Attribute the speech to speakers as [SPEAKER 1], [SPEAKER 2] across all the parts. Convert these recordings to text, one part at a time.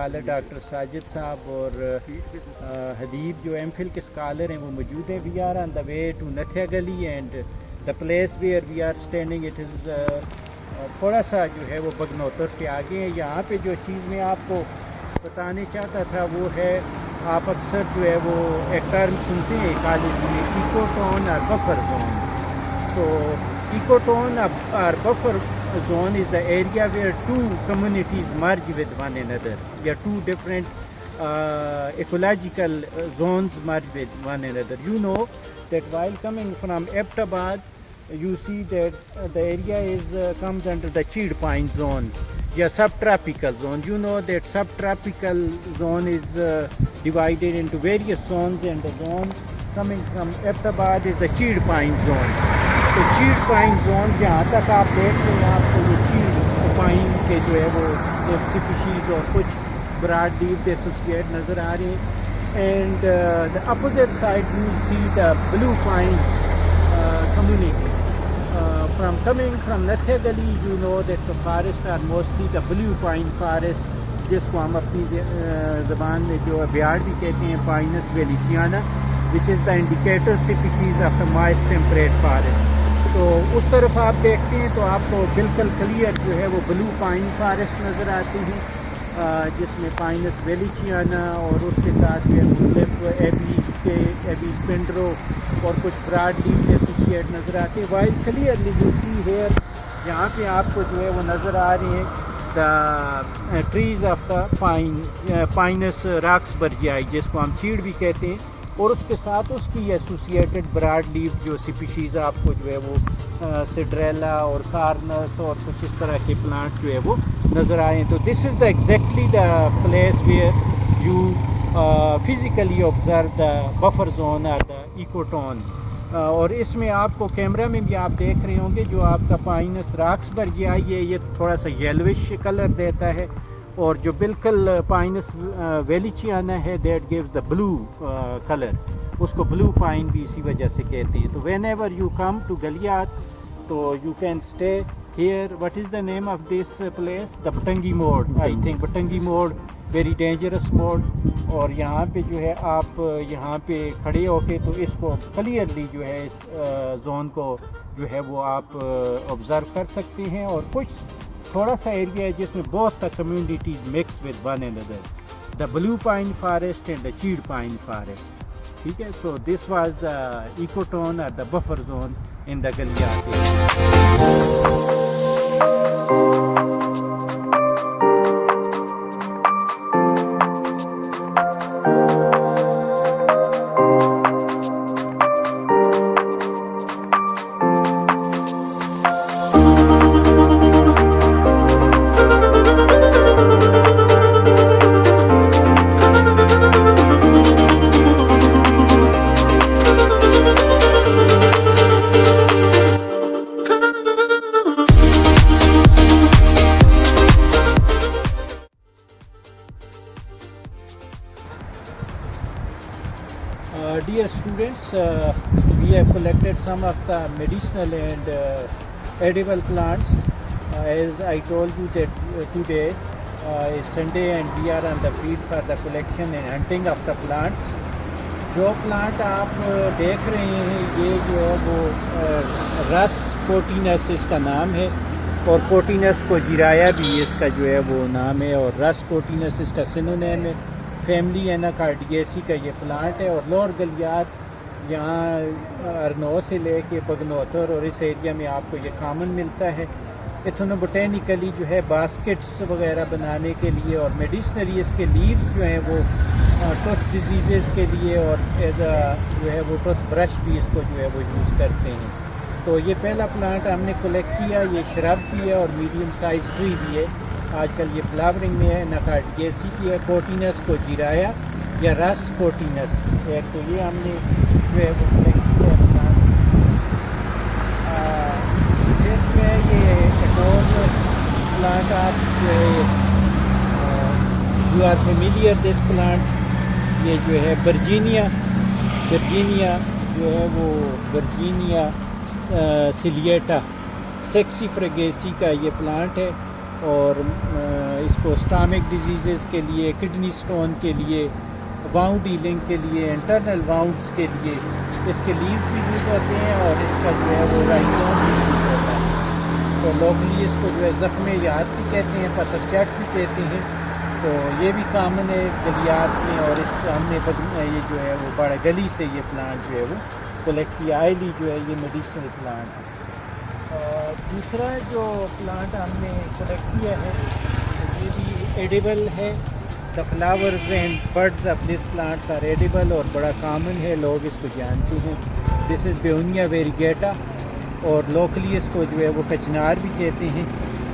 [SPEAKER 1] Scholar doctor Sajid صاحب اور حدیب جو ایم فل کے اسکالر ہیں وہ موجود ہیں. We are on the way to Nathia Gali and the place where we are standing it is تھوڑا سا جو ہے وہ بگنوتر سے آگے ہے. یہاں پہ جو چیز میں آپ کو بتانے چاہتا تھا وہ ہے آپ اکثر جو ہے وہ ایک ٹرم سنتے ہیں کالج میں ایکو ٹون اور بفر زون. تو ایکو ٹون اور buffer zone is the area where two communities merge with one another. Yeah, two different ecological zones merge with one another. You know that while coming from Abbottabad, you see that the area is comes under the Cheed Pine zone, yeah, subtropical zone. You know that subtropical zone is divided into various zones, and the zone coming from Abbottabad is the Cheed Pine zone. تو چیڑ pine zone جہاں تک آپ دیکھ رہے ہیں آپ کو یہ چیڑ پائن کے جو ہے وہ اسپیشیز اور کچھ براڈ لیف ایسوسیٹ نظر آ رہے ہیں. And the opposite side you see the blue pine community. From coming from Nathia Gali you know that the forest are mostly the blue pine forest, جس کو ہم اپنی زبان میں جو بیاڑ بھی کہتے ہیں, پائنس ویلیچیانا, which is the indicator species of the moist temperate forest. تو اس طرف آپ دیکھتے ہیں تو آپ کو بالکل کلیئر جو ہے وہ بلو پائن فارسٹ نظر آتے ہیں, جس میں پائنس ویلیچیانا اور اس کے ساتھ جو ہے مختلف ایبی پینڈرو اور کچھ براڈ لیف ایسوسیٹ نظر آتے ہیں. While clearly you see here یہاں پہ آپ کو جو ہے وہ نظر آ رہے ہیں the trees of the Pinus roxburghii, جس کو ہم چیڑ بھی کہتے ہیں, اور اس کے ساتھ اس کی ایسوسیٹڈ براڈ لیف جو اسپیشیز آپ کو جو ہے وہ سڈریلا اور کارنس اور کچھ اس طرح کے پلانٹ جو ہے وہ نظر آئے. تو this is the exactly the place where you physically observe the buffer zone اور دا ایکو ٹون. اور اس میں آپ کو کیمرہ میں بھی آپ دیکھ رہے ہوں گے جو آپ کا پائنس راکس برجیائی ہے یہ تھوڑا سا یلوش کلر دیتا ہے, اور جو بالکل پائنس ویلیچیانا ہے that gives the blue colour, اس کو بلو پائن بھی اسی وجہ سے کہتے ہیں. تو whenever you come to Galiyat تو you can stay here. What is the name of this place? The Batangi Mor. I think بٹنگی موڑ ویری ڈینجرس موڑ, اور یہاں پہ جو ہے آپ یہاں پہ کھڑے ہو کے تو اس کو کلیئرلی جو ہے اس زون کو جو ہے وہ آپ آبزرو کر سکتے ہیں. اور کچھ تھوڑا سا ایریا ہے جس میں بہت سا communities mix with one and other, the blue pine forest and the chir pine forest. ٹھیک ہے, so this was the ecotone اور the buffer zone in the Galiyat. Dear students, we have collected some of the medicinal and edible plants. As I told you that today is Sunday and we are on the field for the collection and hunting of the plants. جو plant آپ دیکھ رہے ہیں یہ جو ہے وہ رس کوٹینس اس کا نام ہے, اور کوٹینس کو جیرایا بھی اس کا جو ہے وہ نام ہے, اور رس کوٹینس اس کا سینونیم ہے. فیملی ایناکارڈییسی کا یہ پلانٹ ہے, اور لور گلیات یہاں ارنو سے لے کے بگنوتر اور اس ایریا میں آپ کو یہ کامن ملتا ہے. ایتھنو بوٹینیکلی جو ہے باسکٹس وغیرہ بنانے کے لیے, اور میڈیسنلی اس کے لیوز جو ہیں وہ ٹوتھ ڈیزیزز کے لیے, اور ایز اے جو ہے وہ ٹوتھ برش بھی اس کو جو ہے وہ یوز کرتے ہیں. تو یہ پہلا پلانٹ ہم نے کلیکٹ کیا, یہ شرب بھی ہے اور میڈیم سائز ٹری بھی ہے. آج کل یہ فلاورنگ میں ہے, ناکارڈییسی کی ہے, کوٹینس کو جیرایا یا رس کوٹینس ایک. تو یہ ہم نے جو ہے وہ کلیکٹ کیا پلانٹ. پھر جو ہے یہ ایک اور پلانٹ آپ جو ہے you are familiar this plant, یہ جو ہے ورجینیا جو ہے وہ ورجینیا سلیٹا سیکسی فریگیسی کا یہ پلانٹ ہے. اور اس کو اسٹامک ڈیزیزز کے لیے، کڈنی سٹون کے لیے، واؤنڈ ہیلنگ کے لیے، انٹرنل واؤنڈس کے لیے اس کے لیوز بھی یوز ہوتے ہیں، اور اس کا جو ہے وہ رائزوم بھی یوز ہوتا ہے. تو لوکلی اس کو جو ہے زخم یاد بھی کہتے ہیں، پتھر چٹ بھی کہتے ہیں. تو یہ بھی کامن ہے گلیات میں، اور اس ہم نے یہ جو ہے وہ بڑا گلی سے یہ پلانٹ جو ہے وہ کلیکٹ کیا. آئلی جو ہے یہ میڈیسنل پلانٹ ہے. دوسرا جو پلانٹ ہم نے کلیکٹ کیا ہے یہ بھی ایڈیبل ہے. The flowers and birds of this plants are edible, اور بڑا کامن ہے، لوگ اس کو جانتے ہیں. دس از بیونیا ویریگیٹا، اور لوکلی اس کو جو ہے وہ کچنار بھی کہتے ہیں.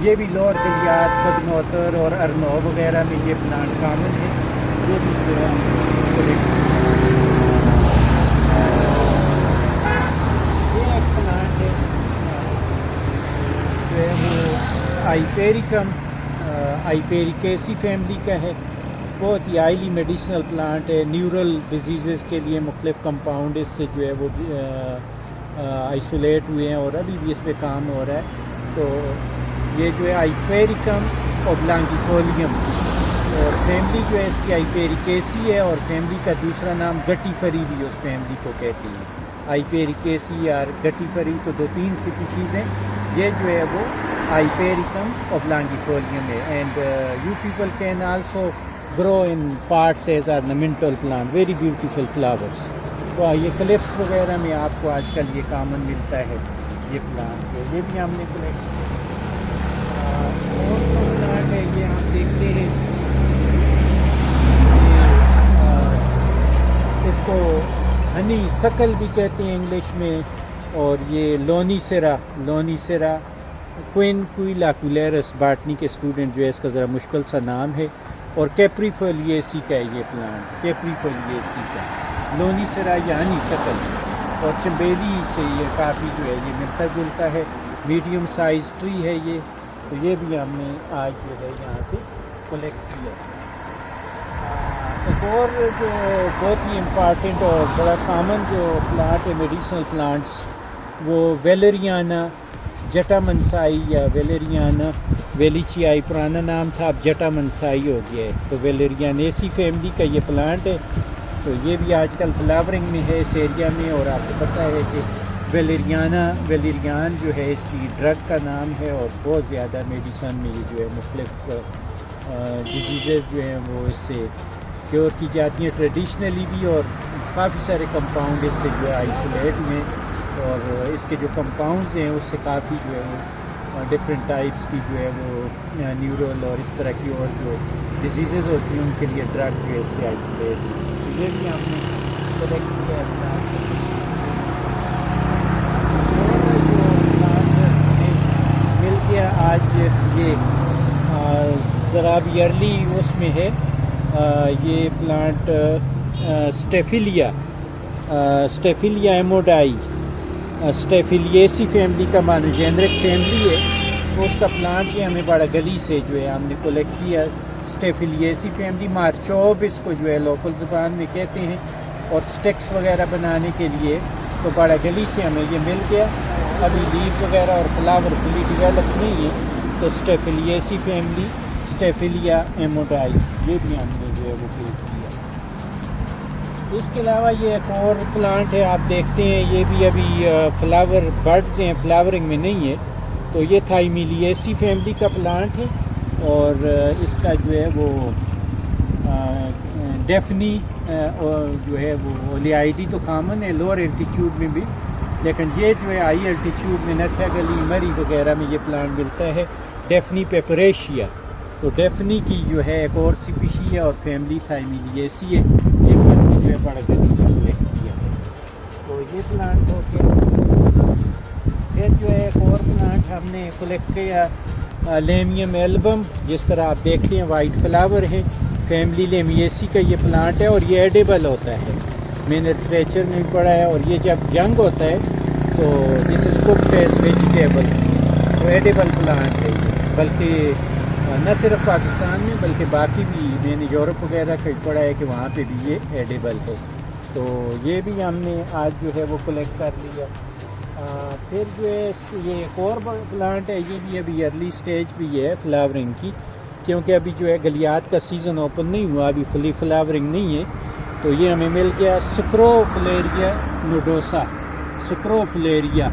[SPEAKER 1] یہ بھی لور گلیات، بدنوتر اور ارنو وغیرہ میں یہ پلانٹ کامن ہے. یہ بھی جو ہے یہ ایک پلانٹ ہے جو ہے وہ آئیپیریکم آئیپیریکیسی فیملی کا ہے. بہت ہی آئلی میڈیسنل پلانٹ ہے. نیورل ڈیزیزز کے لیے مختلف کمپاؤنڈ اس سے جو ہے وہ آئسولیٹ ہوئے ہیں، اور ابھی بھی اس پہ کام ہو رہا ہے. تو یہ جو ہے آئیپیریکم اوبلانگیفولیم، اور فیملی جو ہے اس کی آئیپیریکیسی ہے، اور فیملی کا دوسرا نام گٹی فری بھی اس فیملی کو کہتے ہیں. آئیپیریکیسی اور گٹی فری تو 2-3 سپیشیز ہیں. یہ جو ہے وہ آئیپیریکم اوبلانگیفولیم ہے. And you people can also grow in parts as ornamental plant, very beautiful flowers. تو یہ کلپس وغیرہ میں آپ کو آج کل یہ کامن ملتا ہے یہ پلانٹ. یہ بھی ہم نے کلیکٹ کیا. اور پلانٹ ہے یہ آپ دیکھتے ہیں، اس کو ہنی سکل بھی کہتے ہیں انگلش میں. اور یہ لونی سیرا کوئن کوئلاکولیرس باٹنی کے اسٹوڈنٹ جو ہے اس کا ذرا مشکل سا نام ہے. اور کیپری فولییسی کا ہے یہ پلانٹ، کیپری فولییسی کا لونی سرا یعنی سکل. اور چمبیلی سے یہ کافی جو ہے یہ ملتا جلتا ہے. میڈیم سائز ٹری ہے یہ. تو یہ بھی ہم نے آج جو ہے یہاں سے کلیکٹ کیا. ایک اور جو بہت ہی امپارٹنٹ اور بڑا کامن جو پلانٹ ہے میڈیسنل پلانٹس، وہ ویلیریانا جٹا منسائی یا ویلیریانا ویلیچیائی پرانا نام تھا، اب جٹا منسائی ہو گیا ہے. تو ویلیریانیسی فیملی کا یہ پلانٹ ہے. تو یہ بھی آج کل فلاورنگ میں ہے اس ایریا میں. اور آپ کو پتہ ہے کہ ویلیریان جو ہے اس کی ڈرگ کا نام ہے، اور بہت زیادہ میڈیسن میں یہ جو ہے مختلف ڈیزیزز جو ہیں وہ اس سے کیور کی جاتی ہیں ٹریڈیشنلی بھی. اور کافی سارے کمپاؤنڈ اس سے جو ہے آئسولیٹ میں، اور اس کے جو کمپاؤنڈز ہیں اس سے کافی جو ہے وہ ڈفرینٹ ٹائپس کی جو ہے وہ نیورل اور اس طرح کی اور جو ڈیزیزز ہوتی ہیں ان کے لیے ڈرگ جو ہے اس سے آئسولیٹ. تو یہ بھی ہم نے کلیکٹ کیا ہے. مل گیا آج یہ ذرا اب ایئرلی اس میں ہے یہ پلانٹ اسٹیفیلیا ایموڈائی اسٹیفیلیسی فیملی کا مانوجینرک فیملی ہے. تو اس کا پلانٹ یہ ہمیں بڑا گلی سے جو ہے ہم نے کلیکٹ کیا. اسٹیفیلیسی فیملی مارچوب اس کو جو ہے لوکل زبان میں کہتے ہیں. اور سٹکس وغیرہ بنانے کے لیے تو بڑا گلی سے ہمیں یہ مل گیا. ابھی لیف وغیرہ اور فلاور فلی ڈیولپ نہیں ہے. تو اسٹیفیلیسی فیملی اسٹیفیلیا ایموڈائی یہ بھی ہم نے جو ہے وہ کلیکٹ کیا. اس کے علاوہ یہ ایک اور پلانٹ ہے آپ دیکھتے ہیں، یہ بھی ابھی فلاور برڈز ہیں، فلاورنگ میں نہیں ہے. تو یہ تھائمیلیسی فیملی کا پلانٹ ہے. اور اس کا جو ہے وہ ڈیفنی جو ہے وہ اولیائیڈی تو کامن ہے لوور الٹیچیوڈ میں بھی، لیکن یہ جو ہے ہائی الٹیچیوڈ میں نتھیا گلی مری وغیرہ میں یہ پلانٹ ملتا ہے. ڈیفنی پیپریشیا. تو ڈیفنی کی جو ہے ایک اور سپیشی ہے اور فیملی تھائمیلیسی ہے. یہ جو ہے بڑا کلیکٹ کیا ہے. تو یہ پلانٹ ہو گیا. پھر جو ہے ایک اور پلانٹ ہم نے کلیکٹ کیا لیمیم ایلبم. جس طرح آپ دیکھتے ہیں وائٹ فلاور ہے، فیملی لیمیسی کا یہ پلانٹ ہے. اور یہ ایڈیبل ہوتا ہے، میں نے لٹریچر میں بھی پڑھا ہے. اور یہ جب ینگ ہوتا ہے تو this is cooked as vegetable. تو ایڈیبل پلانٹ ہے یہ، بلکہ نہ صرف پاکستان میں بلکہ باقی بھی میں نے یورپ وغیرہ کا پڑھا ہے کہ وہاں پہ بھی یہ ایڈیبل ہے. تو یہ بھی ہم نے آج جو ہے وہ کلیکٹ کر لیا. پھر جو ہے یہ ایک اور پلانٹ ہے، یہ بھی ابھی ارلی سٹیج بھی ہے فلاورنگ کی، کیونکہ ابھی جو ہے گلیات کا سیزن اوپن نہیں ہوا، ابھی فلی فلاورنگ نہیں ہے. تو یہ ہمیں مل گیا سکروفلیریا نوڈوسا. سکروفلیریا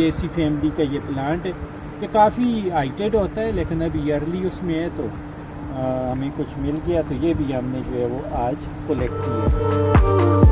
[SPEAKER 1] اسی فیملی کا یہ پلانٹ ہے. یہ کافی ہائٹیڈ ہوتا ہے لیکن ابھی ارلی اس میں ہے، تو ہمیں کچھ مل گیا، تو یہ بھی ہم نے جو ہے وہ آج کلیکٹ کیا.